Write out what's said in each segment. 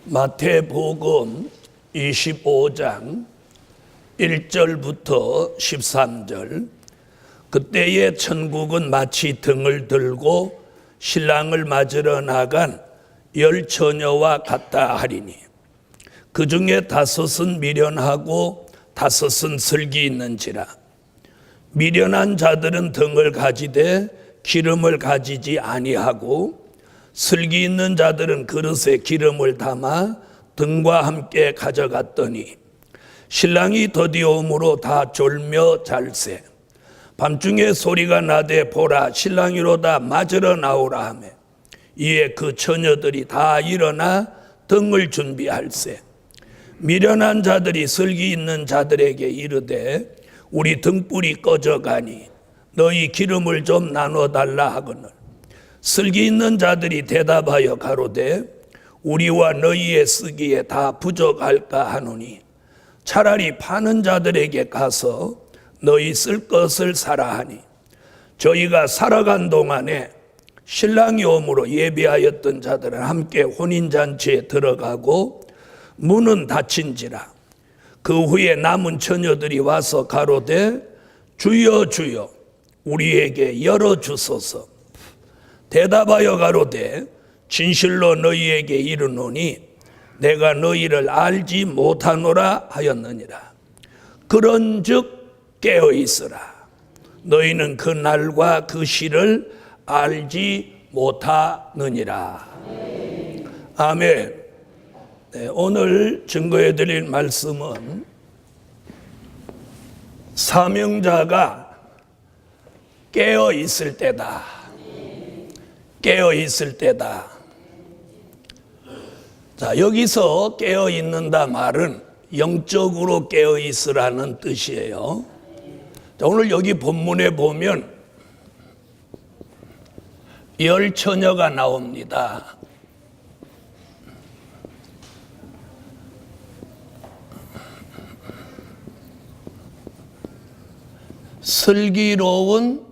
마태복음 25장 1절부터 13절. 그때에 천국은 마치 등을 들고 신랑을 맞으러 나간 10 처녀와 같다 하리니 그 중에 5은 미련하고 5은 슬기 있는지라. 미련한 자들은 등을 가지되 기름을 가지지 아니하고 슬기 있는 자들은 그릇에 기름을 담아 등과 함께 가져갔더니 신랑이 더디오므로 다 졸며 잘세. 밤중에 소리가 나되 보라 신랑이로다 맞으러 나오라 하며 이에 그 처녀들이 다 일어나 등을 준비할세. 미련한 자들이 슬기 있는 자들에게 이르되 우리 등불이 꺼져가니 너희 기름을 좀 나눠달라 하거늘 슬기 있는 자들이 대답하여 가로되 우리와 너희의 쓰기에 다 부족할까 하노니 차라리 파는 자들에게 가서 너희 쓸 것을 사라 하니 저희가 살아간 동안에 신랑이 오므로 예비하였던 자들은 함께 혼인잔치에 들어가고 문은 닫힌지라. 그 후에 남은 처녀들이 와서 가로되 주여 주여 우리에게 열어주소서. 대답하여 가로되 진실로 너희에게 이르노니 내가 너희를 알지 못하노라 하였느니라. 그런즉 깨어있으라. 너희는 그 날과 그 시를 알지 못하느니라. 아멘. 네, 오늘 증거해 드릴 말씀은 사명자가 깨어 있을 때다. 깨어 있을 때다. 자, 여기서 깨어 있는다 말은 영적으로 깨어 있으라는 뜻이에요. 자, 오늘 여기 본문에 보면 10 처녀가 나옵니다. 슬기로운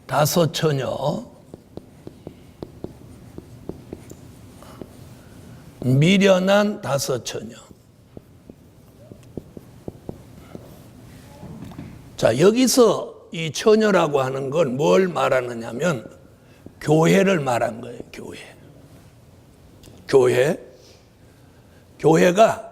5 처녀, 미련한 5 처녀. 자, 여기서 이 처녀라고 하는 건 뭘 말하느냐면 교회를 말한 거예요. 교회가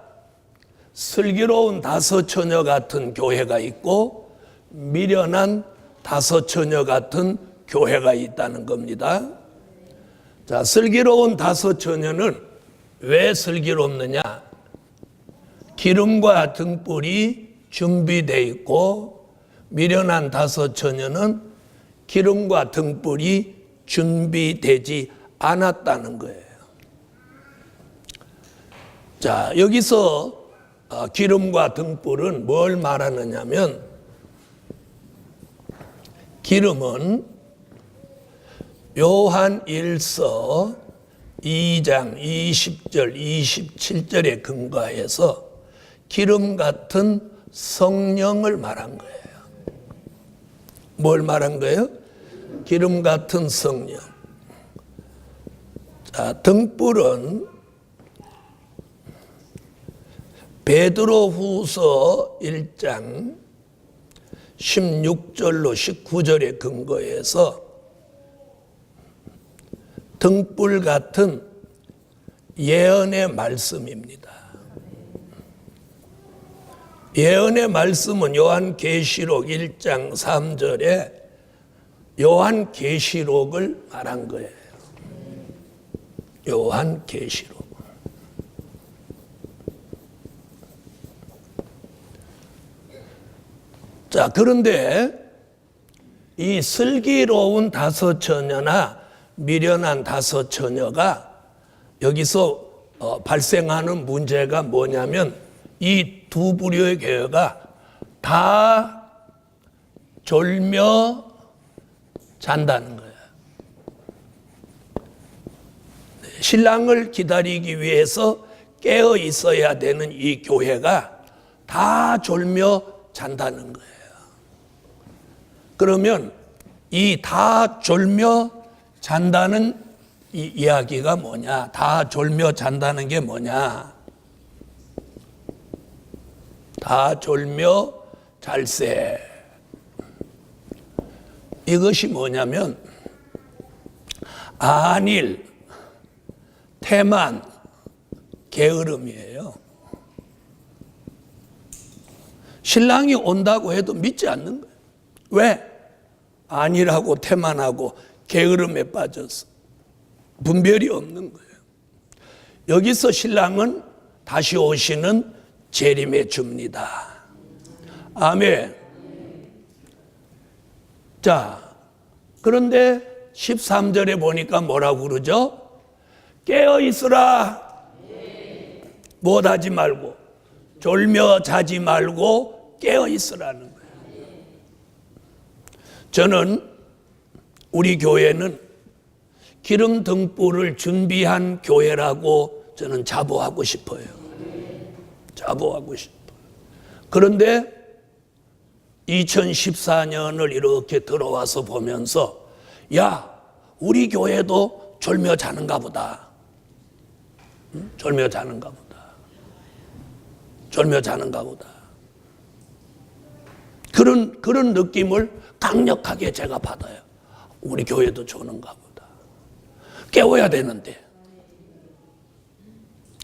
슬기로운 5 처녀 같은 교회가 있고 미련한 5 처녀 같은 교회가 있다는 겁니다. 자, 슬기로운 5 처녀는 왜 슬기롭느냐? 기름과 등불이 준비되어 있고 미련한 5 처녀는 기름과 등불이 준비되지 않았다는 거예요. 자, 여기서 기름과 등불은 뭘 말하느냐면 기름은 요한 1서 2장 20절 27절에 근거해서 기름 같은 성령을 말한 거예요. 뭘 말한 거예요? 기름 같은 성령. 자, 등불은 베드로후서 1장 16절로 19절에 근거해서 등불 같은 예언의 말씀입니다. 예언의 말씀은 요한계시록 1장 3절에 요한계시록을 말한 거예요. 요한계시록. 자, 그런데 이 슬기로운 5 처녀나 미련한 5 처녀가 여기서 발생하는 문제가 뭐냐면 이 두 부류의 교회가 다 졸며 잔다는 거예요. 신랑을 기다리기 위해서 깨어 있어야 되는 이 교회가 다 졸며 잔다는 거예요. 그러면 이 다 졸며 잔다는 이 이야기가 뭐냐? 다 졸며 잔다는 게 뭐냐? 다 졸며 잘세. 이것이 뭐냐면 안일, 태만, 게으름이에요. 신랑이 온다고 해도 믿지 않는 거예요. 왜? 안일하고 태만하고 게으름에 빠져서 분별이 없는 거예요. 여기서 신랑은 다시 오시는 재림의 주입니다. 아멘. 자, 그런데 13절에 보니까 뭐라고 그러죠? 깨어 있으라. 못하지 말고, 졸며 자지 말고 깨어 있으라는 거예요. 저는 우리 교회는 기름 등불을 준비한 교회라고 저는 자부하고 싶어요. 자부하고 싶어요. 그런데 2014년을 이렇게 들어와서 보면서 야, 우리 교회도 졸며 자는가 보다. 졸며 자는가 보다. 졸며 자는가 보다. 그런 느낌을 강력하게 제가 받아요. 우리 교회도 조는가 보다. 깨워야 되는데.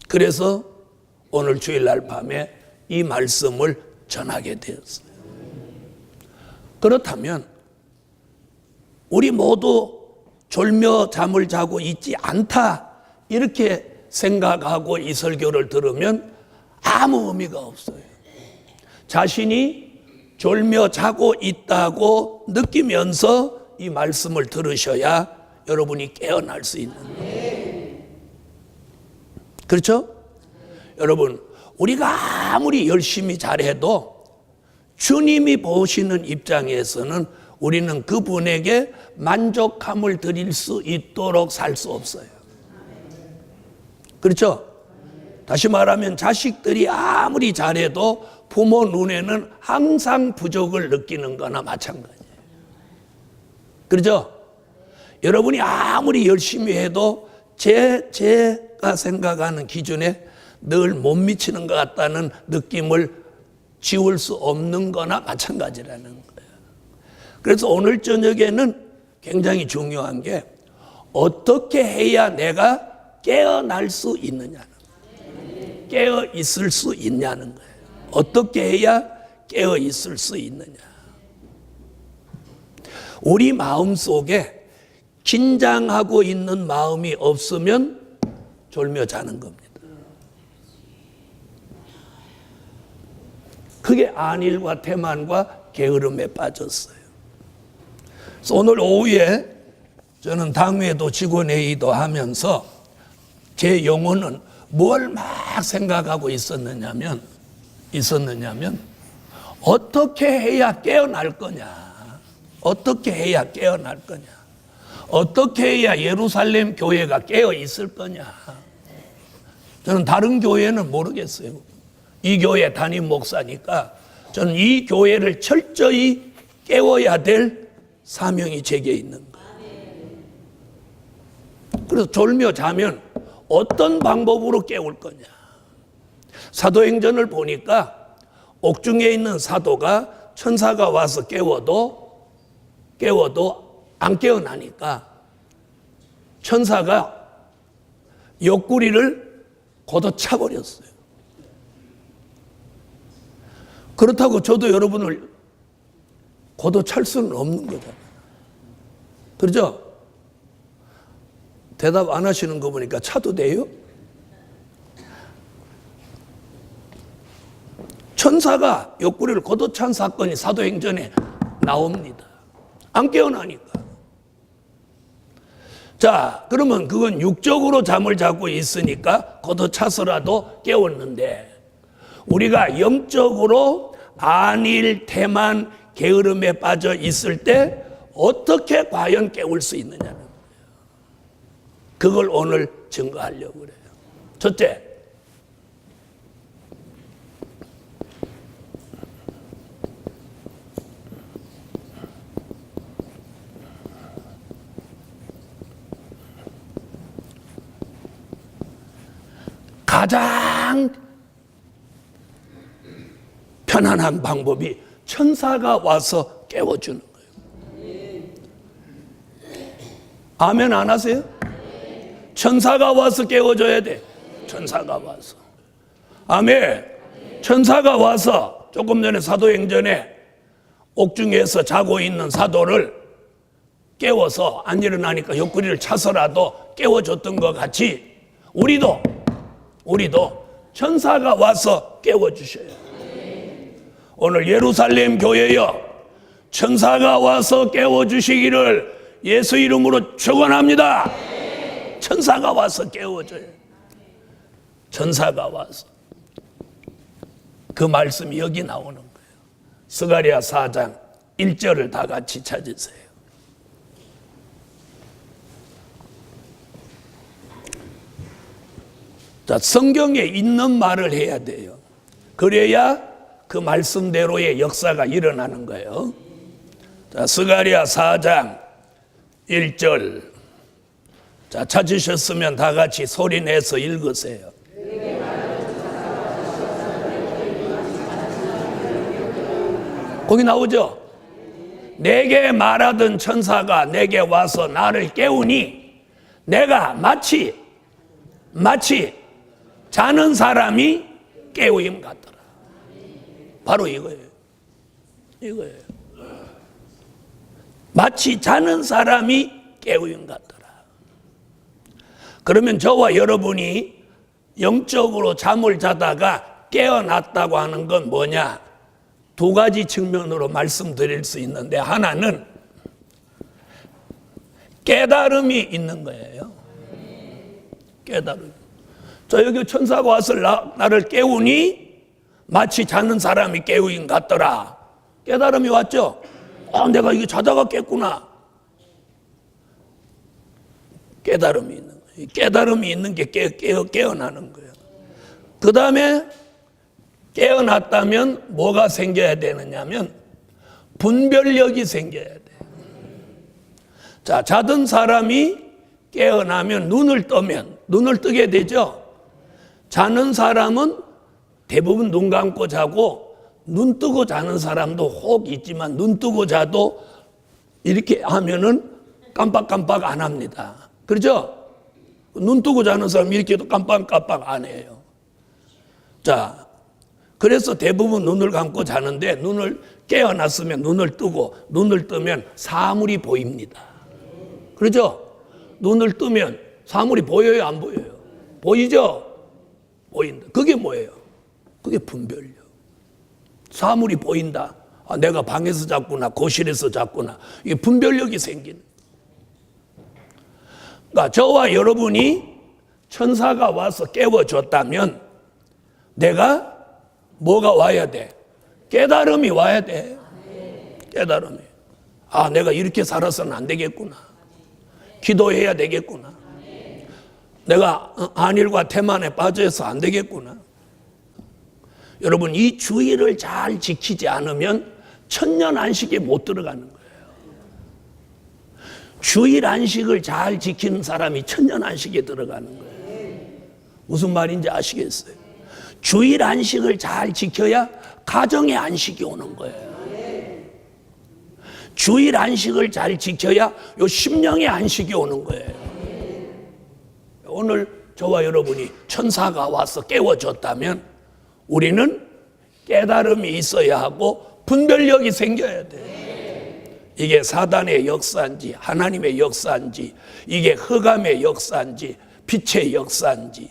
그래서 오늘 주일날 밤에 이 말씀을 전하게 되었어요. 그렇다면 우리 모두 졸며 잠을 자고 있지 않다 이렇게 생각하고 이 설교를 들으면 아무 의미가 없어요. 자신이 졸며 자고 있다고 느끼면서 이 말씀을 들으셔야 여러분이 깨어날 수 있는 거예요. 그렇죠? 여러분, 우리가 아무리 열심히 잘해도 주님이 보시는 입장에서는 우리는 그분에게 만족함을 드릴 수 있도록 살 수 없어요. 그렇죠? 다시 말하면 자식들이 아무리 잘해도 부모 눈에는 항상 부족을 느끼는 거나 마찬가지예요. 그렇죠? 여러분이 아무리 열심히 해도 제가 생각하는 기준에 늘 못 미치는 것 같다는 느낌을 지울 수 없는 거나 마찬가지라는 거예요. 그래서 오늘 저녁에는 굉장히 중요한 게 어떻게 해야 내가 깨어날 수 있느냐는 거예요. 깨어 있을 수 있냐는 거예요. 어떻게 해야 깨어 있을 수 있느냐. 우리 마음 속에 긴장하고 있는 마음이 없으면 졸며 자는 겁니다. 그게 안일과 태만과 게으름에 빠졌어요. 그래서 오늘 오후에 저는 당회도 직원회의도 하면서 제 영혼은 뭘 막 생각하고 있었느냐면 어떻게 해야 깨어날 거냐. 어떻게 해야 깨어날 거냐. 어떻게 해야 예루살렘 교회가 깨어 있을 거냐. 저는 다른 교회는 모르겠어요. 이 교회 담임 목사니까 저는 이 교회를 철저히 깨워야 될 사명이 제게 있는 거예요. 그래서 졸며 자면 어떤 방법으로 깨울 거냐. 사도행전을 보니까 옥중에 있는 사도가 천사가 와서 깨워도 안 깨어나니까 천사가 옆구리를 걷어차버렸어요. 그렇다고 저도 여러분을 걷어찰 수는 없는 거잖아요. 그렇죠? 대답 안 하시는 거 보니까 차도 돼요? 천사가 옆구리를 걷어찬 사건이 사도행전에 나옵니다. 안 깨어나니까. 자, 그러면 그건 육적으로 잠을 자고 있으니까 걷어차서라도 깨웠는데 우리가 영적으로 안일, 태만, 게으름에 빠져 있을 때 어떻게 과연 깨울 수 있느냐는 거예요. 그걸 오늘 증거하려고 그래요. 첫째, 가장 편안한 방법이 천사가 와서 깨워주는 거예요. 아멘 안 하세요? 천사가 와서 깨워줘야 돼. 천사가 와서. 아멘. 천사가 와서 조금 전에 사도행전에 옥중에서 자고 있는 사도를 깨워서 안 일어나니까 옆구리를 차서라도 깨워줬던 것 같이 우리도 천사가 와서 깨워주셔야 돼요. 오늘 예루살렘 교회여 천사가 와서 깨워주시기를 예수 이름으로 축원합니다. 천사가 와서 깨워줘요. 천사가 와서. 그 말씀이 여기 나오는 거예요. 스가랴 4장 1절을 다 같이 찾으세요. 자, 성경에 있는 말을 해야 돼요. 그래야 그 말씀대로의 역사가 일어나는 거예요. 자, 스가랴 4장 1절. 자, 찾으셨으면 다 같이 소리 내서 읽으세요. 거기 나오죠? 내게 말하던 천사가 내게 와서 나를 깨우니 내가 마치 자는 사람이 깨우임 같더라. 바로 이거예요. 마치 자는 사람이 깨우임 같더라. 그러면 저와 여러분이 영적으로 잠을 자다가 깨어났다고 하는 건 뭐냐? 두 가지 측면으로 말씀드릴 수 있는데, 하나는 깨달음이 있는 거예요. 깨달음. 자, 여기 천사가 와서 나를 깨우니 마치 자는 사람이 깨우인 같더라. 깨달음이 왔죠? 내가 이게 자다가 깼구나. 깨달음이 있는 거예요. 깨달음이 있는 게 깨어나는 거예요. 그 다음에 깨어났다면 뭐가 생겨야 되느냐면 분별력이 생겨야 돼요. 자, 자던 사람이 깨어나면 눈을 뜨게 되죠. 자는 사람은 대부분 눈 감고 자고, 눈 뜨고 자는 사람도 혹 있지만 눈 뜨고 자도 이렇게 하면은 깜빡깜빡 안 합니다. 그렇죠? 눈 뜨고 자는 사람 이렇게도 깜빡깜빡 안 해요. 자, 그래서 대부분 눈을 감고 자는데, 눈을 깨어났으면 눈을 뜨고, 눈을 뜨면 사물이 보입니다. 그렇죠? 눈을 뜨면 사물이 보여요, 안 보여요? 보이죠? 보인다. 그게 뭐예요? 그게 분별력. 사물이 보인다. 내가 방에서 잤구나, 거실에서 잤구나. 이게 분별력이 생기는. 그러니까 저와 여러분이 천사가 와서 깨워줬다면 내가 뭐가 와야 돼? 깨달음이 와야 돼. 깨달음이. 내가 이렇게 살아서는 안 되겠구나. 기도해야 되겠구나. 내가 안일과 태만에 빠져서 안 되겠구나. 여러분, 이 주의를 잘 지키지 않으면 천년 안식에 못 들어가는 거예요. 주일 안식을 잘 지키는 사람이 천년 안식에 들어가는 거예요. 무슨 말인지 아시겠어요? 주일 안식을 잘 지켜야 가정의 안식이 오는 거예요. 주일 안식을 잘 지켜야 요 심령의 안식이 오는 거예요. 오늘 저와 여러분이 천사가 와서 깨워줬다면 우리는 깨달음이 있어야 하고 분별력이 생겨야 돼요. 이게 사단의 역사인지 하나님의 역사인지, 이게 흑암의 역사인지 빛의 역사인지,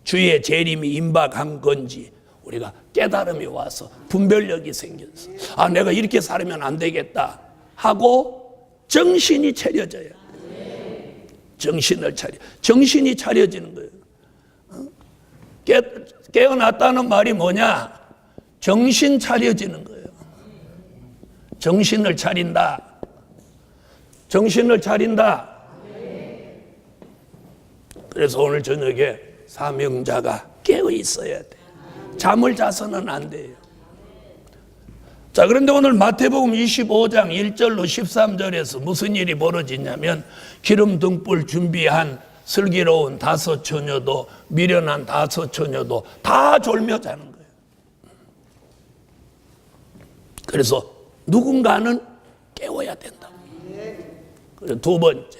주의 재림이 임박한 건지 우리가 깨달음이 와서 분별력이 생겨서 내가 이렇게 살면 안 되겠다 하고 정신이 차려져요. 정신이 차려지는 거예요. 깨어났다는 말이 뭐냐? 정신 차려지는 거예요. 정신을 차린다. 정신을 차린다. 그래서 오늘 저녁에 사명자가 깨어 있어야 돼. 잠을 자서는 안 돼요. 자, 그런데 오늘 마태복음 25장 1절로 13절에서 무슨 일이 벌어지냐면 기름 등불 준비한 슬기로운 다섯 처녀도 미련한 다섯 처녀도 다 졸며 자는 거예요. 그래서 누군가는 깨워야 된다. 그리고 두 번째,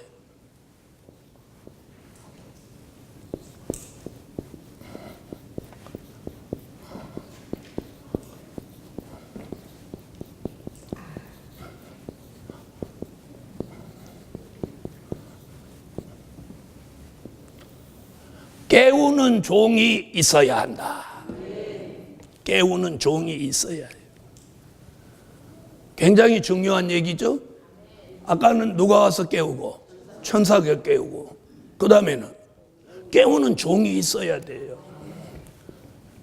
깨우는 종이 있어야 한다. 깨우는 종이 있어야 해요. 굉장히 중요한 얘기죠. 아까는 누가 와서 깨우고 천사가 깨우고 그 다음에는 깨우는 종이 있어야 돼요.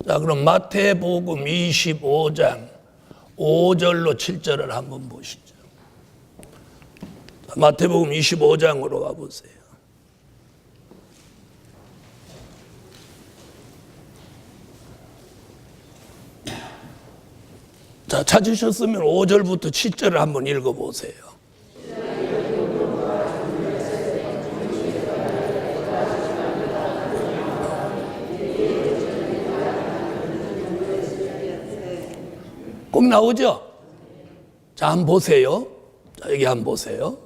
자, 그럼 마태복음 25장 5절로 7절을 한번 보시죠. 마태복음 25장으로 가보세요. 자, 찾으셨으면 5절부터 7절을 한번 읽어보세요. 꼭 나오죠? 자, 한번 보세요. 자, 여기 한번 보세요.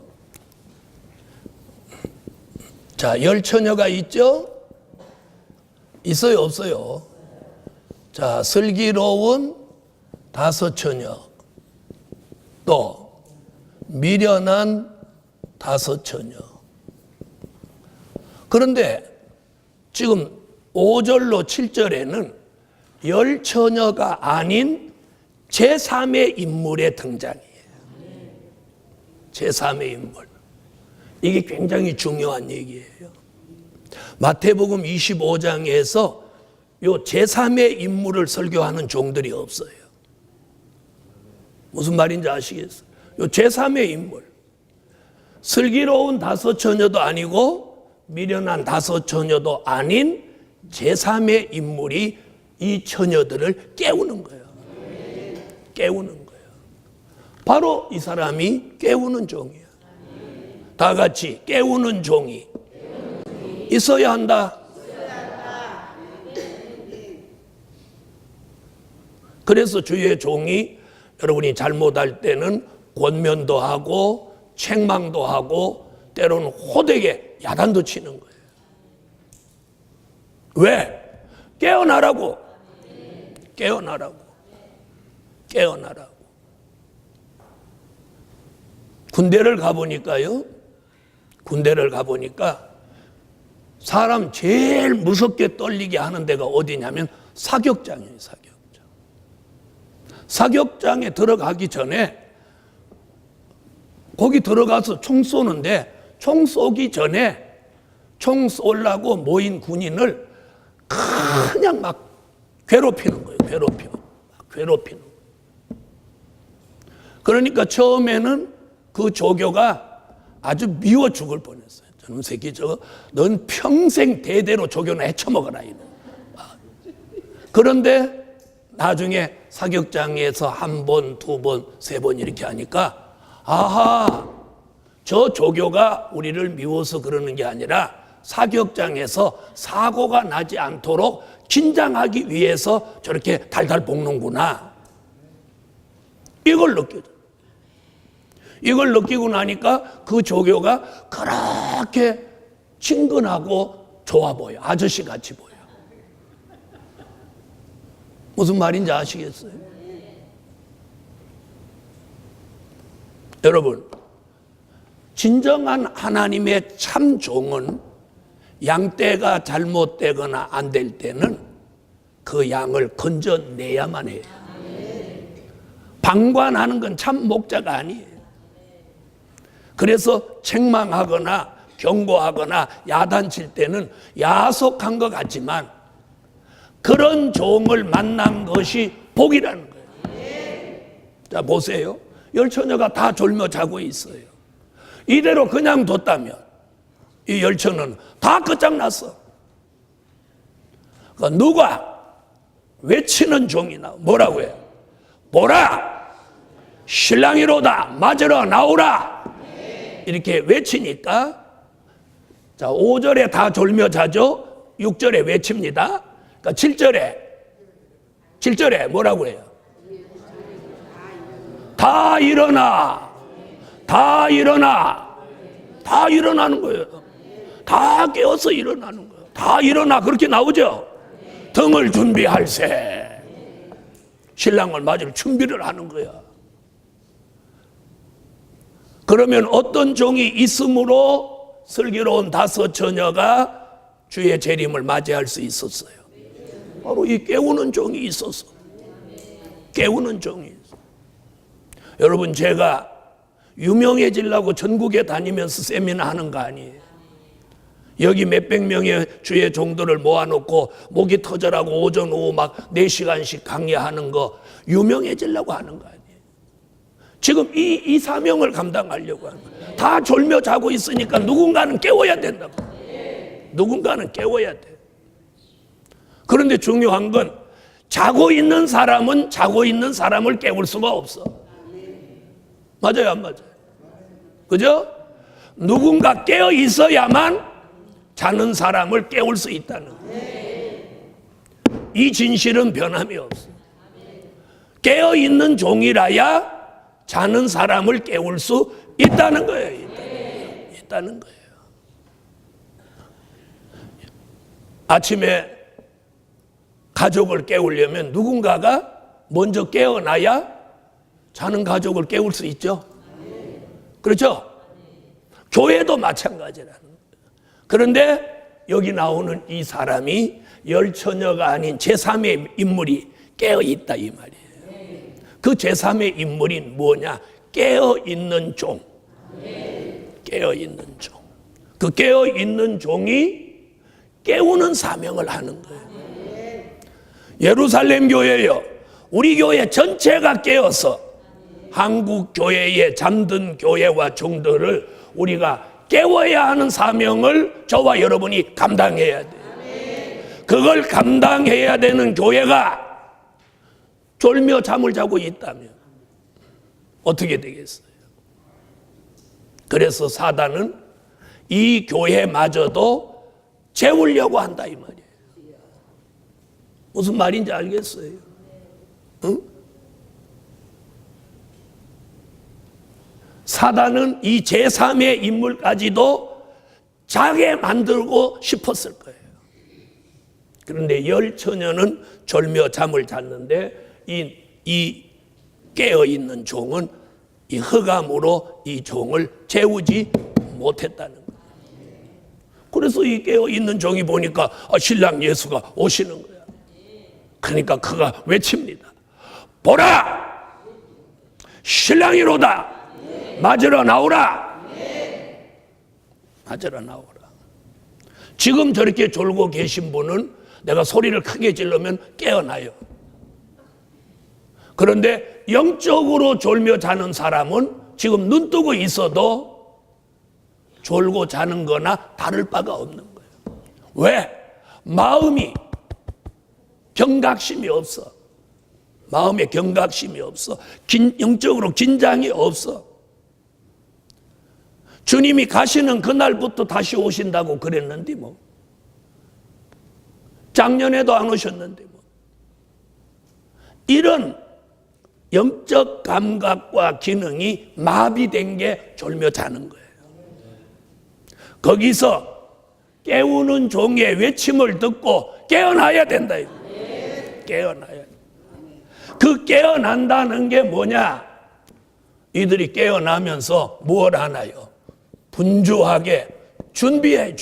자, 열 처녀가 있죠? 있어요, 없어요? 자, 슬기로운 다섯 처녀, 또 미련한 다섯 처녀. 그런데 지금 5절로 7절에는 열 처녀가 아닌 제3의 인물의 등장이에요. 제3의 인물. 이게 굉장히 중요한 얘기예요. 마태복음 25장에서 요 제3의 인물을 설교하는 종들이 없어요. 무슨 말인지 아시겠어요? 요 제3의 인물. 슬기로운 다섯 처녀도 아니고 미련한 다섯 처녀도 아닌 제3의 인물이 이 처녀들을 깨우는 거예요. 깨우는 거예요. 바로 이 사람이 깨우는 종이에요. 다 같이 깨우는 종이 있어야 한다. 그래서 주의 종이 여러분이 잘못할 때는 권면도 하고 책망도 하고 때로는 호되게 야단도 치는 거예요. 왜? 깨어나라고. 깨어나라고. 깨어나라고. 군대를 가보니까요. 군대를 가보니까 사람 제일 무섭게 떨리게 하는 데가 어디냐면 사격장이에요. 사격장. 사격장에 들어가기 전에 거기 들어가서 총 쏘는데 총 쏘기 전에 총 쏘려고 모인 군인을 그냥 막 괴롭히는 거예요. 괴롭히는. 그러니까 처음에는 그 조교가 아주 미워 죽을 뻔했어요. 저놈 새끼 저거 넌 평생 대대로 조교나 헤쳐먹어라. 그런데 나중에 사격장에서 한 번, 두 번, 세 번 이렇게 하니까 아하, 저 조교가 우리를 미워서 그러는 게 아니라 사격장에서 사고가 나지 않도록 긴장하기 위해서 저렇게 달달 볶는구나. 이걸 느껴져. 이걸 느끼고 나니까 그 조교가 그렇게 친근하고 좋아 보여. 아저씨 같이 보여. 무슨 말인지 아시겠어요? 여러분, 진정한 하나님의 참 종은 양떼가 잘못되거나 안 될 때는 그 양을 건져내야만 해요. 방관하는 건 참 목자가 아니에요. 그래서 책망하거나 경고하거나 야단칠 때는 야속한 것 같지만 그런 종을 만난 것이 복이라는 거예요. 자, 보세요. 열 처녀가 다 졸며 자고 있어요. 이대로 그냥 뒀다면 이 열 처녀는 다 끝장났어. 그러니까 누가 외치는 종이 나와. 뭐라고 해요? 보라! 신랑이로다! 맞으러 나오라! 이렇게 외치니까 자, 5절에 다 졸며 자죠. 6절에 외칩니다. 그러니까 7절에 뭐라고 해요? 다 일어나. 다 일어나. 다 일어나는 거예요. 다 깨어서 일어나는 거예요. 다 일어나. 그렇게 나오죠. 등을 준비할세. 신랑을 맞을 준비를 하는 거야. 그러면 어떤 종이 있으므로 슬기로운 5 처녀가 주의 재림을 맞이할 수 있었어요? 바로 이 깨우는 종이 있었어. 깨우는 종이 있어. 여러분, 제가 유명해지려고 전국에 다니면서 세미나 하는 거 아니에요. 여기 몇백 명의 주의 종들을 모아놓고 목이 터져라고 오전 오후 막 4시간씩 강의하는 거 유명해지려고 하는 거 아니에요. 지금 이 사명을 감당하려고 하는 거예요. 다 졸며 자고 있으니까 누군가는 깨워야 된다고. 누군가는 깨워야 돼. 그런데 중요한 건 자고 있는 사람은 자고 있는 사람을 깨울 수가 없어. 맞아요, 안 맞아요? 그죠? 누군가 깨어 있어야만 자는 사람을 깨울 수 있다는 거예요. 이 진실은 변함이 없어. 깨어 있는 종이라야 자는 사람을 깨울 수 있다는 거예요. 있다는 거예요. 아침에 가족을 깨우려면 누군가가 먼저 깨어나야 자는 가족을 깨울 수 있죠. 그렇죠? 교회도 마찬가지라는 거예요. 그런데 여기 나오는 이 사람이 열처녀가 아닌 제3의 인물이 깨어있다 이 말이에요. 그 제3의 인물이 뭐냐? 깨어있는 종. 깨어있는 종. 그 깨어있는 종이 깨우는 사명을 하는 거예요. 예루살렘 교회요, 우리 교회 전체가 깨어서 한국 교회의 잠든 교회와 종들을 우리가 깨워야 하는 사명을 저와 여러분이 감당해야 돼요. 그걸 감당해야 되는 교회가 졸며 잠을 자고 있다면 어떻게 되겠어요? 그래서 사단은 이 교회마저도 재우려고 한다 이 말이에요. 무슨 말인지 알겠어요? 응? 사단은 이 제3의 인물까지도 자게 만들고 싶었을 거예요. 그런데 열처녀는 졸며 잠을 잤는데 이 깨어있는 종은 이 흑암으로 이 종을 재우지 못했다는 거예요. 그래서 이 깨어있는 종이 보니까 신랑 예수가 오시는 거야. 그러니까 그가 외칩니다. 보라! 신랑이로다! 맞으러 나오라. 맞으러 나오라. 지금 저렇게 졸고 계신 분은 내가 소리를 크게 질르면 깨어나요. 그런데 영적으로 졸며 자는 사람은 지금 눈 뜨고 있어도 졸고 자는 거나 다를 바가 없는 거예요. 왜? 마음이 경각심이 없어. 마음에 경각심이 없어. 영적으로 긴장이 없어. 주님이 가시는 그날부터 다시 오신다고 그랬는데 뭐. 작년에도 안 오셨는데 뭐. 이런 영적 감각과 기능이 마비된 게 졸며 자는 거예요. 거기서 깨우는 종의 외침을 듣고 깨어나야 된다. 깨어나야 돼. 그 깨어난다는 게 뭐냐? 이들이 깨어나면서 뭘 하나요? 분주하게 준비해.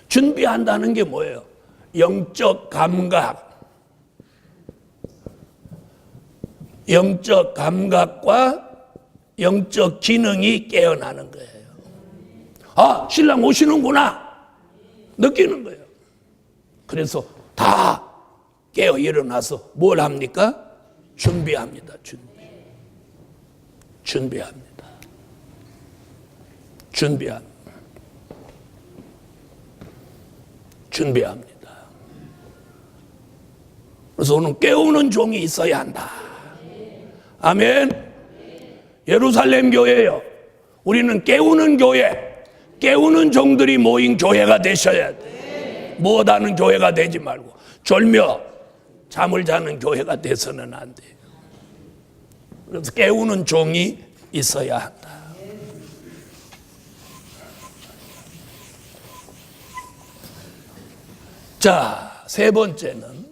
준비한다는 게 뭐예요? 영적 감각과 영적 기능이 깨어나는 거예요. 아, 신랑 오시는구나 느끼는 거예요. 그래서 다 깨어 일어나서 뭘 합니까? 준비합니다. 준비합니다. 그래서 오늘 깨우는 종이 있어야 한다. 아멘. 예루살렘 교회요, 우리는 깨우는 교회, 깨우는 종들이 모인 교회가 되셔야 돼. 못하는 교회가 되지 말고 졸며 잠을 자는 교회가 돼서는 안 돼요. 그래서 깨우는 종이 있어야 한다. 자, 세 번째는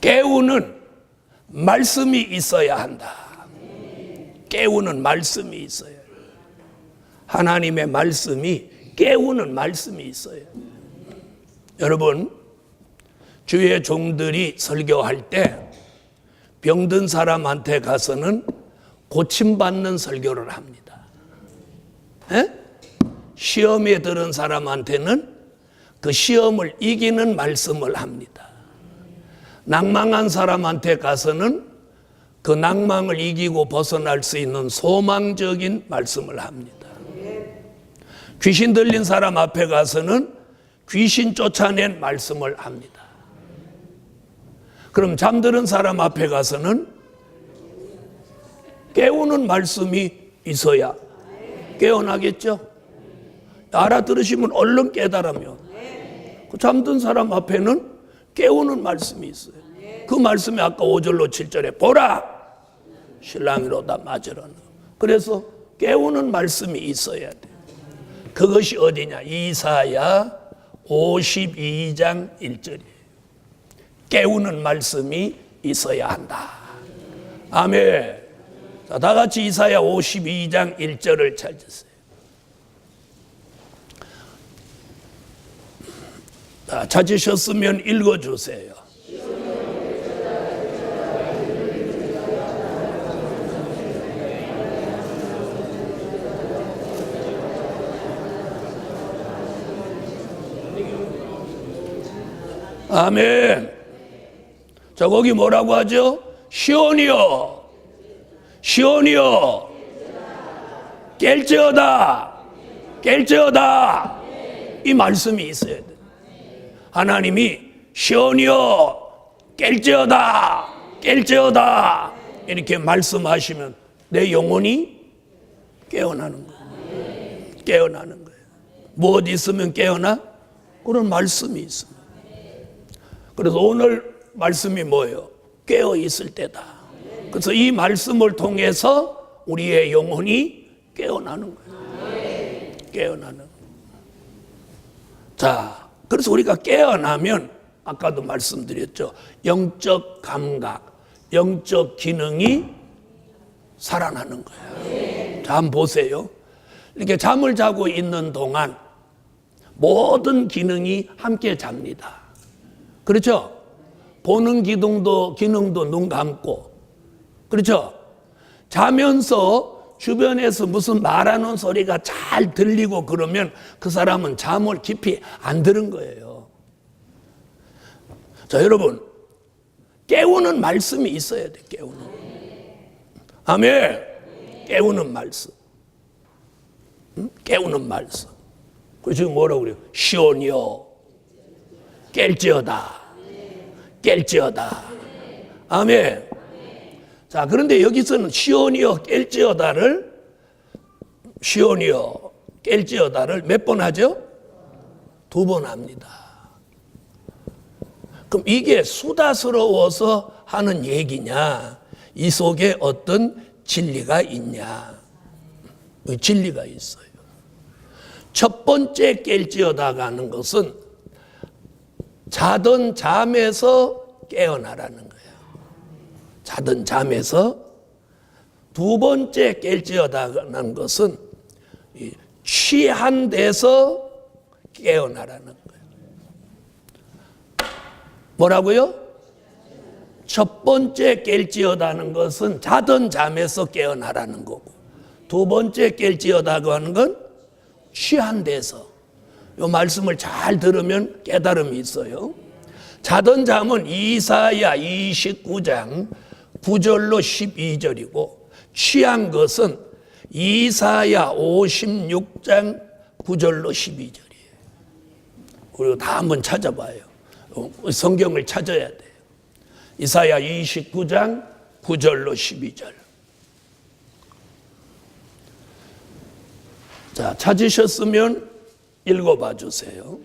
깨우는 말씀이 있어야 한다. 깨우는 말씀이 있어야 해요. 하나님의 말씀이 깨우는 말씀이 있어요. 여러분, 주의 종들이 설교할 때 병든 사람한테 가서는 고침받는 설교를 합니다. 시험에 들은 사람한테는 그 시험을 이기는 말씀을 합니다. 낭망한 사람한테 가서는 그 낭망을 이기고 벗어날 수 있는 소망적인 말씀을 합니다. 귀신 들린 사람 앞에 가서는 귀신 쫓아낸 말씀을 합니다. 그럼 잠드는 사람 앞에 가서는 깨우는 말씀이 있어야 깨어나겠죠? 알아들으시면 얼른 깨달으면 그 잠든 사람 앞에는 깨우는 말씀이 있어요. 그 말씀이 아까 5절로 7절에 보라 신랑이로다 맞으라. 그래서 깨우는 말씀이 있어야 돼. 그것이 어디냐? 이사야 52장 1절이에요. 깨우는 말씀이 있어야 한다. 아멘. 자, 다 같이 이사야 52장 1절을 찾으세요. 자, 찾으셨으면 읽어주세요. 아멘. 자, 거기 뭐라고 하죠? 시온이여, 시온이여, 깰지어다, 깰지어다. 이 말씀이 있어야 돼. 하나님이 시온이여, 깰지어다, 깰지어다 이렇게 말씀하시면 내 영혼이 깨어나는 거예요. 깨어나는 거예요. 무엇 있으면 깨어나? 그런 말씀이 있습니다. 그래서 오늘 말씀이 뭐예요? 깨어 있을 때다. 그래서 이 말씀을 통해서 우리의 영혼이 깨어나는 거예요. 깨어나는 거예요. 자, 그래서 우리가 깨어나면 아까도 말씀드렸죠. 영적 감각, 영적 기능이 살아나는 거예요. 자, 한번 보세요. 이렇게 잠을 자고 있는 동안 모든 기능이 함께 잡니다. 그렇죠? 보는 기능도 눈 감고, 그렇죠? 자면서 주변에서 무슨 말하는 소리가 잘 들리고 그러면 그 사람은 잠을 깊이 안 들은 거예요. 자, 여러분, 깨우는 말씀이 있어야 돼. 깨우는. 아멘. 깨우는 말씀. 깨우는 말씀. 그 지금 뭐라고 그래요? 시온이여, 깰지어다, 깰지어다. 아멘. 자, 그런데 여기서는 시온이여 깰지어다를, 시온이여 깰지어다를 몇 번 하죠? 2번 합니다. 그럼 이게 수다스러워서 하는 얘기냐? 이 속에 어떤 진리가 있냐? 진리가 있어요. 첫 번째 깰지어다가 하는 것은 자던 잠에서 깨어나라는 거예요. 자던 잠에서. 두 번째 깰지어다는 것은 취한 데서 깨어나라는 거예요. 뭐라고요? 첫 번째 깰지어다는 것은 자던 잠에서 깨어나라는 거고, 두 번째 깰지어다고 하는 건 취한 데서. 이 말씀을 잘 들으면 깨달음이 있어요. 자던 잠은 이사야 29장 9절로 12절이고 취한 것은 이사야 56장 9절로 12절이에요. 우리가 다 한번 찾아봐요. 성경을 찾아야 돼요. 이사야 29장 9절로 12절. 자, 찾으셨으면 읽어봐 주세요.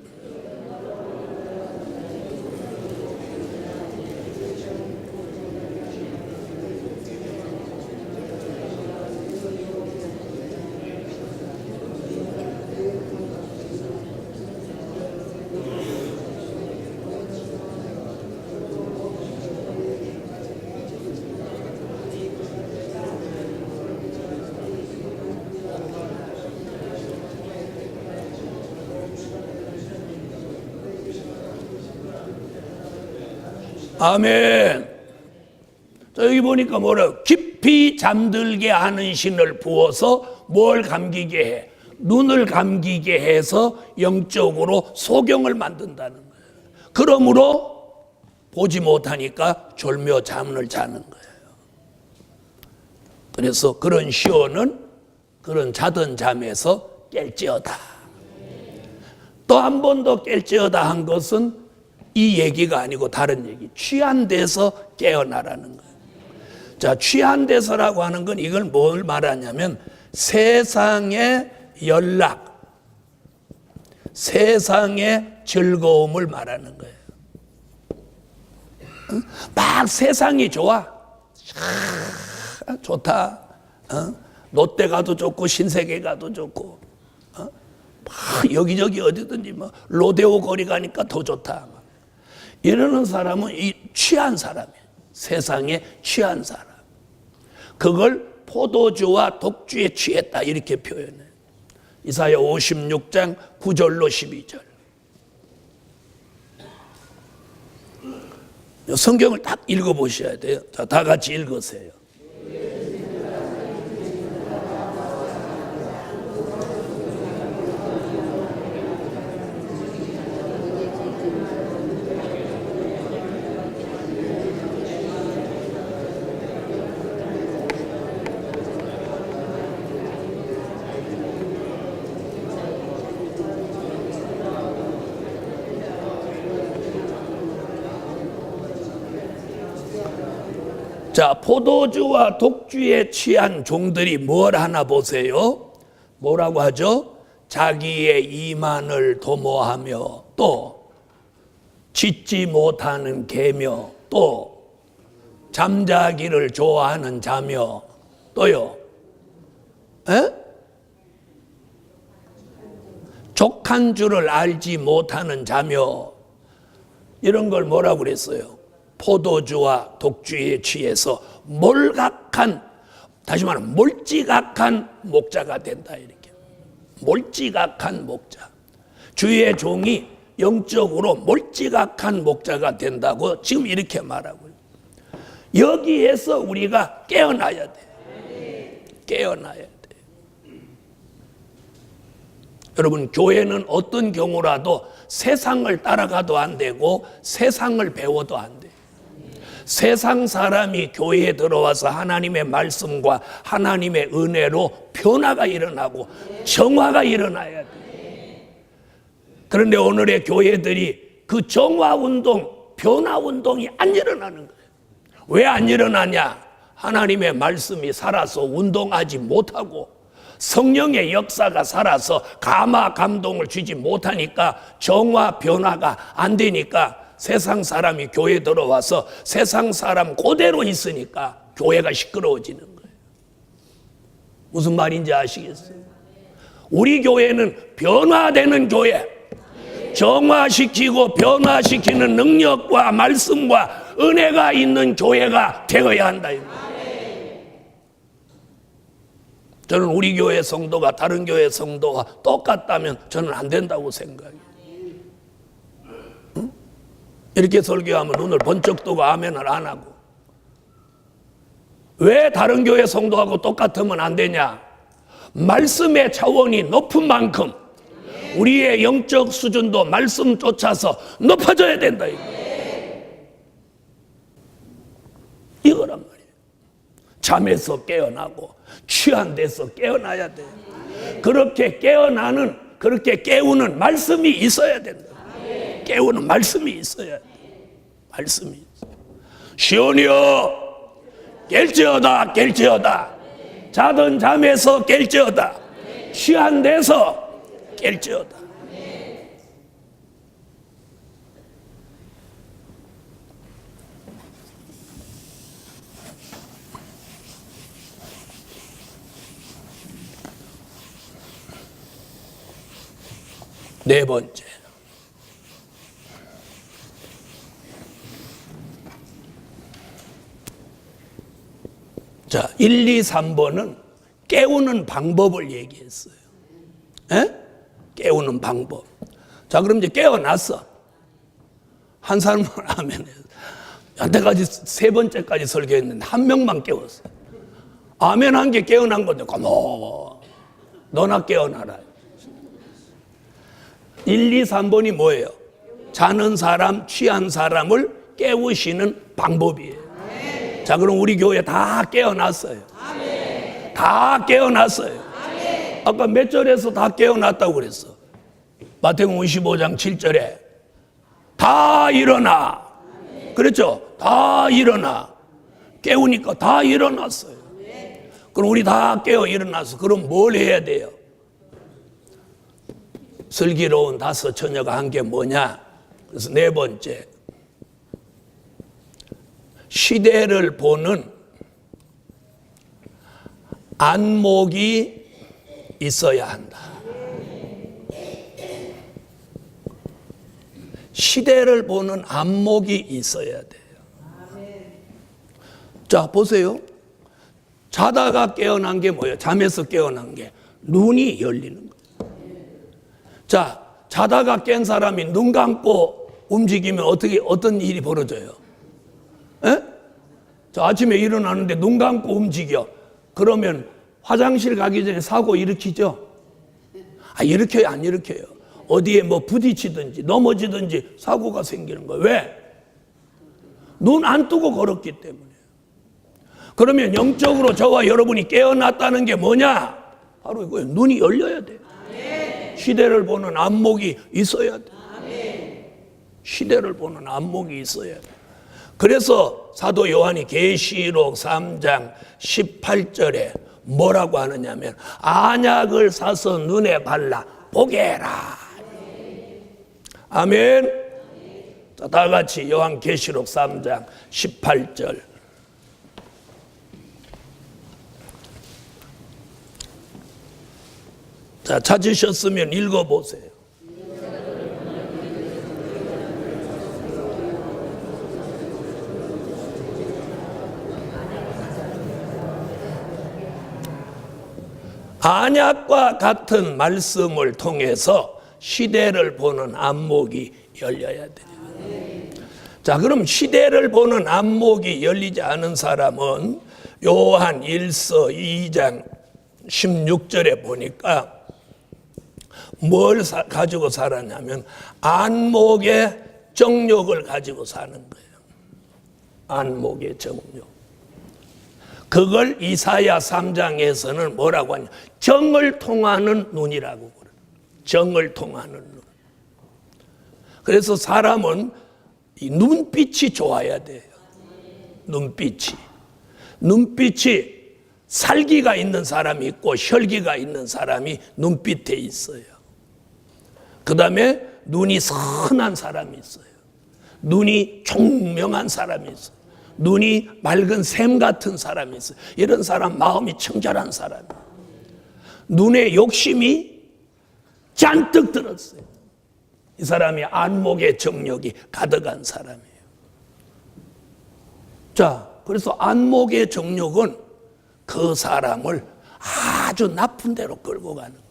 아멘. 자, 여기 보니까 뭐라고? 깊이 잠들게 하는 신을 부어서 뭘 감기게 해? 눈을 감기게 해서 영적으로 소경을 만든다는 거예요. 그러므로 보지 못하니까 졸며 잠을 자는 거예요. 그래서 그런 시온은 그런 자던 잠에서 깰지어다. 또 한 번 더 깰지어다 한 것은 이 얘기가 아니고 다른 얘기. 취한 데서 깨어나라는 거예요. 자, 취한 데서라고 하는 건 이걸 뭘 말하냐면 세상의 연락, 세상의 즐거움을 말하는 거예요. 막 세상이 좋아. 좋다. 롯데 가도 좋고 신세계 가도 좋고 막 여기저기 어디든지 뭐 로데오 거리 가니까 더 좋다. 이러는 사람은 이 취한 사람이에요. 세상에 취한 사람. 그걸 포도주와 독주에 취했다 이렇게 표현해요. 이사야 56장 9절로 12절. 성경을 딱 읽어보셔야 돼요. 자, 다 같이 읽으세요. 자, 포도주와 독주에 취한 종들이 뭘 하나 보세요. 뭐라고 하죠? 자기의 이만을 도모하며 또 짖지 못하는 개며 또 잠자기를 좋아하는 자며 또요. 족한 줄을 알지 못하는 자며 이런 걸 뭐라고 그랬어요? 포도주와 독주에 취해서 몰각한, 다시 말하면 몰지각한 목자가 된다 이렇게. 몰지각한 목자. 주의 종이 영적으로 몰지각한 목자가 된다고 지금 이렇게 말하고요. 여기에서 우리가 깨어나야 돼. 깨어나야 돼. 여러분, 교회는 어떤 경우라도 세상을 따라가도 안 되고 세상을 배워도 안 돼. 세상 사람이 교회에 들어와서 하나님의 말씀과 하나님의 은혜로 변화가 일어나고 정화가 일어나야 돼. 그런데 오늘의 교회들이 그 정화운동, 변화운동이 안 일어나는 거예요. 왜 안 일어나냐? 하나님의 말씀이 살아서 운동하지 못하고 성령의 역사가 살아서 감화 감동을 주지 못하니까 정화 변화가 안 되니까 세상 사람이 교회에 들어와서 세상 사람 그대로 있으니까 교회가 시끄러워지는 거예요. 무슨 말인지 아시겠어요? 우리 교회는 변화되는 교회, 정화시키고 변화시키는 능력과 말씀과 은혜가 있는 교회가 되어야 한다. 저는 우리 교회 성도가 다른 교회 성도와 똑같다면 저는 안 된다고 생각해요. 이렇게 설교하면 눈을 번쩍 뜨고 아멘을 안 하고. 왜 다른 교회 성도하고 똑같으면 안 되냐? 말씀의 차원이 높은 만큼 우리의 영적 수준도 말씀 쫓아서 높아져야 된다. 이거란 말이에요. 잠에서 깨어나고 취한 데서 깨어나야 돼요. 그렇게 그렇게 깨우는 말씀이 있어야 된다. 깨우는 말씀이 있어야 돼. 말씀이 있어. 시온이여 깰지어다 깰지어다. 자던 잠에서 깰지어다. 취한 데서 깰지어다. 네 번째, 자, 1, 2, 3번은 깨우는 방법을 얘기했어요. 에? 깨우는 방법. 자, 그럼 이제 깨어났어. 한 사람은 아멘. 여태까지 세 번째까지 설교했는데 한 명만 깨웠어. 아멘 한 게 깨어난 건데, 고마워. 너나 깨어나라. 1, 2, 3번이 뭐예요? 자는 사람, 취한 사람을 깨우시는 방법이에요. 자, 그럼 우리 교회 다 깨어났어요. 다 깨어났어요. 아까 몇 절에서 다 깨어났다고 그랬어? 마태복음 25장 7절에 다 일어나. 그랬죠? 다 일어나. 깨우니까 다 일어났어요. 그럼 우리 다 깨어 일어나서 그럼 뭘 해야 돼요? 슬기로운 다섯 처녀가 한 게 뭐냐? 그래서 네 번째, 시대를 보는 안목이 있어야 한다. 시대를 보는 안목이 있어야 돼요. 자, 보세요. 자다가 깨어난 게 뭐예요? 잠에서 깨어난 게 눈이 열리는 거예요. 자, 자다가 깬 사람이 눈 감고 움직이면 어떤 일이 벌어져요? 에? 자, 아침에 일어나는데 눈 감고 움직여. 그러면 화장실 가기 전에 사고 일으키죠? 일으켜요, 안 일으켜요? 어디에 뭐 부딪히든지 넘어지든지 사고가 생기는 거예요. 왜? 눈 안 뜨고 걸었기 때문에. 그러면 영적으로 저와 여러분이 깨어났다는 게 뭐냐? 바로 이거예요. 눈이 열려야 돼요. 시대를 보는 안목이 있어야 돼요. 시대를 보는 안목이 있어야 돼요. 그래서 사도 요한이 계시록 3장 18절에 뭐라고 하느냐면 안약을 사서 눈에 발라 보게 해라. 아멘. 자, 다 같이 요한 계시록 3장 18절. 자, 찾으셨으면 읽어보세요. 안약과 같은 말씀을 통해서 시대를 보는 안목이 열려야 돼요. 자, 그럼 시대를 보는 안목이 열리지 않은 사람은 요한 1서 2장 16절에 보니까 뭘 가지고 살았냐면 안목의 정욕을 가지고 사는 거예요. 안목의 정욕. 그걸 이사야 3장에서는 뭐라고 하냐? 정을 통하는 눈이라고 그래요. 정을 통하는 눈. 그래서 사람은 이 눈빛이 좋아야 돼요. 눈빛이 살기가 있는 사람이 있고 혈기가 있는 사람이 눈빛에 있어요. 그 다음에 눈이 선한 사람이 있어요. 눈이 총명한 사람이 있어요. 눈이 맑은 샘 같은 사람이 있어요. 이런 사람 마음이 청결한 사람이에요. 눈에 욕심이 잔뜩 들었어요. 이 사람이 안목의 정욕이 가득한 사람이에요. 자, 그래서 안목의 정욕은 그 사람을 아주 나쁜 데로 끌고 가는 거예요.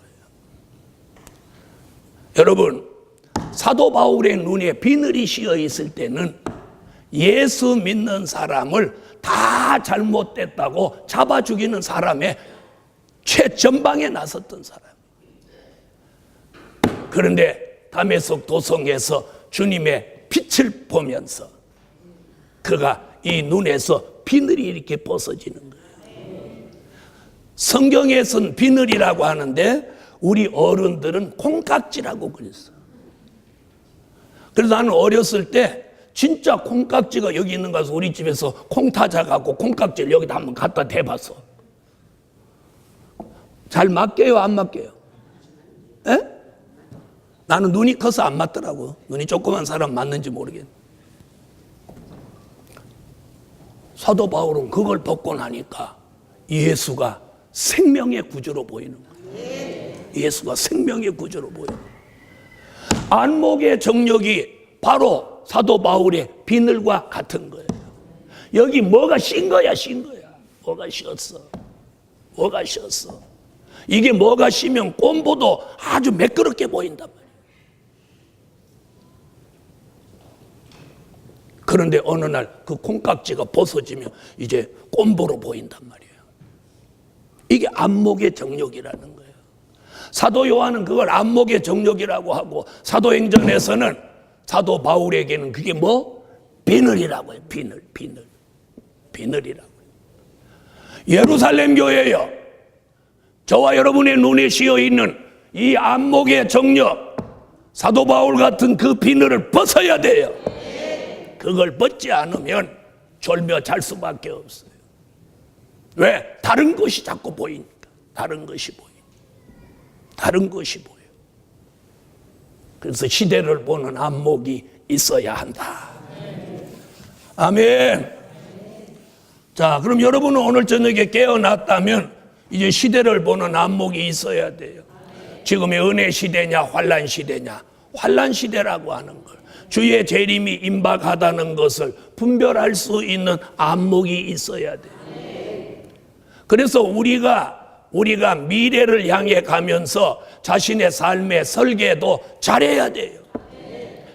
여러분, 사도 바울의 눈에 비늘이 씌어 있을 때는 예수 믿는 사람을 다 잘못됐다고 잡아 죽이는 사람의 최전방에 나섰던 사람. 그런데 다메섹 도성에서 주님의 빛을 보면서 그가 이 눈에서 비늘이 이렇게 벗어지는 거예요. 성경에서는 비늘이라고 하는데 우리 어른들은 콩깍지라고 그랬어. 그래서 나는 어렸을 때 진짜 콩깍지가 여기 있는 가서 우리 집에서 콩 타자갖고 콩깍지를 여기다 한번 갖다 대봤어. 잘 맞게요, 안 맞게요? 에? 나는 눈이 커서 안 맞더라고. 눈이 조그만 사람 맞는지 모르겠네. 사도 바울은 그걸 벗고 나니까 예수가 생명의 구주로 보이는 거예요. 예수가 생명의 구주로 보이는 거예요. 안목의 정력이 바로 사도 바울의 비늘과 같은 거예요. 여기 뭐가 신 거야, 신 거야. 뭐가 씌었어. 뭐가 씌었어. 이게 뭐가 씌면 꼼보도 아주 매끄럽게 보인단 말이에요. 그런데 어느 날 그 콩깍지가 벗어지면 이제 꼼보로 보인단 말이에요. 이게 안목의 정력이라는 거예요. 사도 요한은 그걸 안목의 정력이라고 하고 사도행전에서는 사도 바울에게는 그게 뭐? 비늘이라고 해요. 비늘이라고 해요. 예루살렘 교회요. 저와 여러분의 눈에 씌어 있는 이 안목의 정력, 사도 바울 같은 그 비늘을 벗어야 돼요. 그걸 벗지 않으면 졸며 잘 수밖에 없어요. 왜? 다른 것이 자꾸 보이니까. 다른 것이 보여. 그래서 시대를 보는 안목이 있어야 한다. 아멘. 자, 그럼 여러분은 오늘 저녁에 깨어났다면 이제 시대를 보는 안목이 있어야 돼요. 지금의 은혜 시대냐 환난 시대냐. 환난 시대라고 하는 걸, 주의 재림이 임박하다는 것을 분별할 수 있는 안목이 있어야 돼요. 그래서 우리가 미래를 향해 가면서 자신의 삶의 설계도 잘해야 돼요.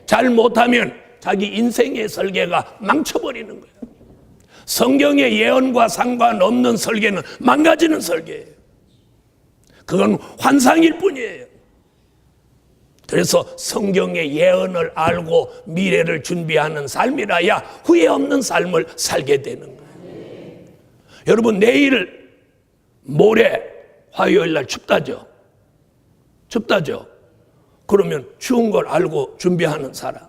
잘 못하면 자기 인생의 설계가 망쳐버리는 거예요. 성경의 예언과 상관없는 설계는 망가지는 설계예요. 그건 환상일 뿐이에요. 그래서 성경의 예언을 알고 미래를 준비하는 삶이라야 후회 없는 삶을 살게 되는 거예요. 여러분, 내일 모레 화요일 날 춥다죠? 그러면 추운 걸 알고 준비하는 사람.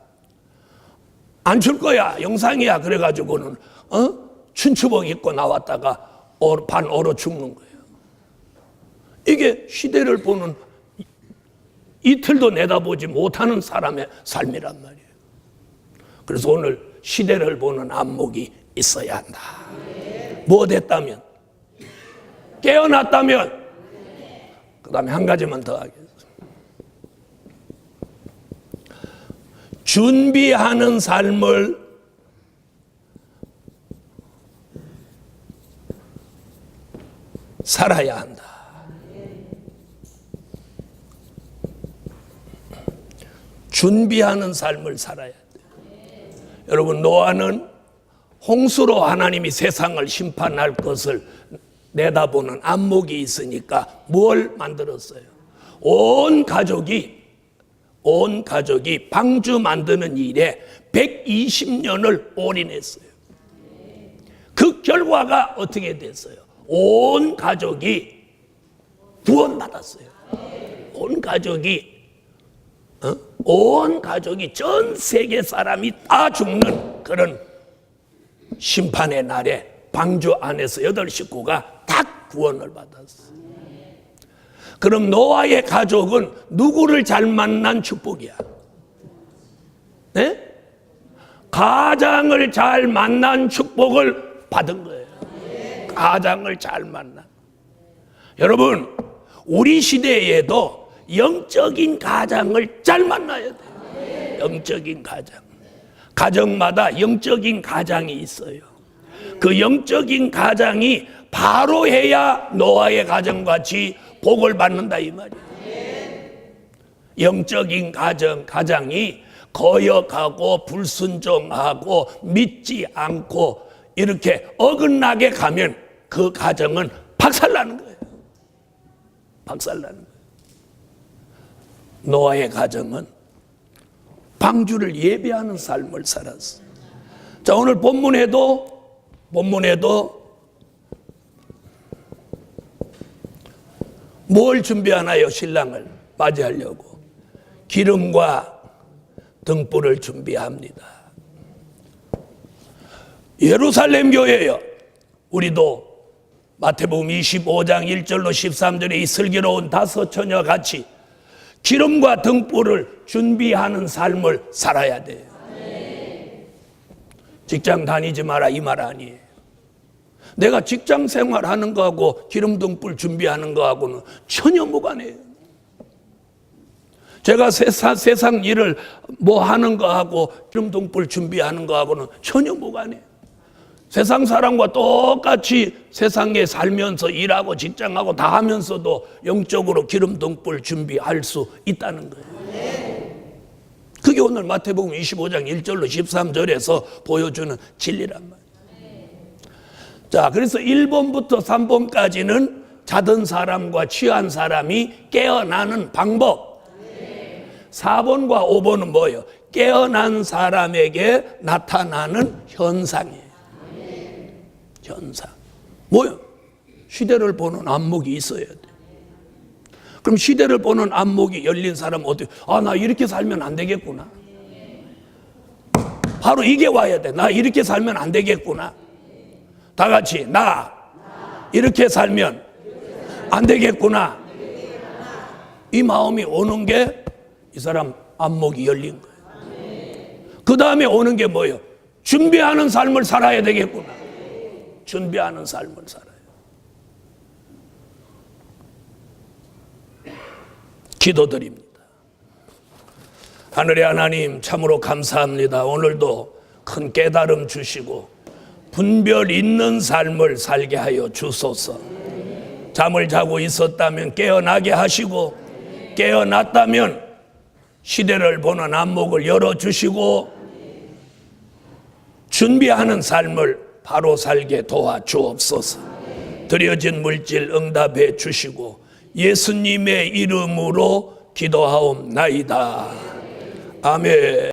안 출 거야, 영상이야. 그래가지고는 춘추복 입고 나왔다가 반 얼어 죽는 거예요. 이게 시대를 보는, 이틀도 내다보지 못하는 사람의 삶이란 말이에요. 그래서 오늘 시대를 보는 안목이 있어야 한다. 뭐 됐다면? 깨어났다면? 그 다음에 한 가지만 더 하겠습니다. 준비하는 삶을 살아야 한다. 준비하는 삶을 살아야 돼요. 여러분, 노아는 홍수로 하나님이 세상을 심판할 것을 내다보는 안목이 있으니까 뭘 만들었어요? 온 가족이 방주 만드는 일에 120년을 올인했어요. 그 결과가 어떻게 됐어요? 온 가족이 구원받았어요. 온 가족이 전 세계 사람이 다 죽는 그런 심판의 날에 방주 안에서 8식구가 다 구원을 받았어요. 그럼 노아의 가족은 누구를 잘 만난 축복이야? 네? 가장을 잘 만난 축복을 받은 거예요. 가장을 잘 만난. 여러분, 우리 시대에도 영적인 가장을 잘 만나야 돼요. 영적인 가장. 가정마다 영적인 가장이 있어요. 그 영적인 가장이 바로 해야 노아의 가정같이 복을 받는다 이 말이에요. 영적인 가장이 거역하고 불순종하고 믿지 않고 이렇게 어긋나게 가면 그 가정은 박살나는 거예요. 박살나는 거예요. 노아의 가정은 방주를 예배하는 삶을 살았어요. 자, 오늘 본문에도 본문에도 뭘 준비하나요? 신랑을 맞이하려고 기름과 등불을 준비합니다. 예루살렘 교회요. 우리도 마태복음 25장 1절로 13절에 이 슬기로운 다섯 처녀 같이 기름과 등불을 준비하는 삶을 살아야 돼요. 직장 다니지 마라 이 말 아니에요. 내가 직장 생활하는 거하고 기름 등불 준비하는 거하고는 전혀 무관해요. 제가 세상 일을 뭐 하는 거하고 기름 등불 준비하는 거하고는 전혀 무관해요. 세상 사람과 똑같이 세상에 살면서 일하고 직장하고 다 하면서도 영적으로 기름 등불 준비할 수 있다는 거예요. 그게 오늘 마태복음 25장 1절로 13절에서 보여주는 진리란 말이에요. 자, 그래서 1번부터 3번까지는 자던 사람과 취한 사람이 깨어나는 방법. 4번과 5번은 뭐예요? 깨어난 사람에게 나타나는 현상이에요. 현상. 뭐요? 시대를 보는 안목이 있어야 돼. 그럼 시대를 보는 안목이 열린 사람은 어떻게? 아, 나 이렇게 살면 안 되겠구나. 바로 이게 와야 돼. 나 이렇게 살면 안 되겠구나. 다 같이 나 이렇게 살면 안 되겠구나. 이 마음이 오는 게 이 사람 안목이 열린 거예요. 그 다음에 오는 게 뭐예요? 준비하는 삶을 살아야 되겠구나. 준비하는 삶을 살아요. 기도드립니다. 하늘의 하나님 참으로 감사합니다. 오늘도 큰 깨달음 주시고 분별 있는 삶을 살게 하여 주소서. 잠을 자고 있었다면 깨어나게 하시고 깨어났다면 시대를 보는 안목을 열어주시고 준비하는 삶을 바로 살게 도와주옵소서. 드려진 물질 응답해 주시고 예수님의 이름으로 기도하옵나이다. 아멘.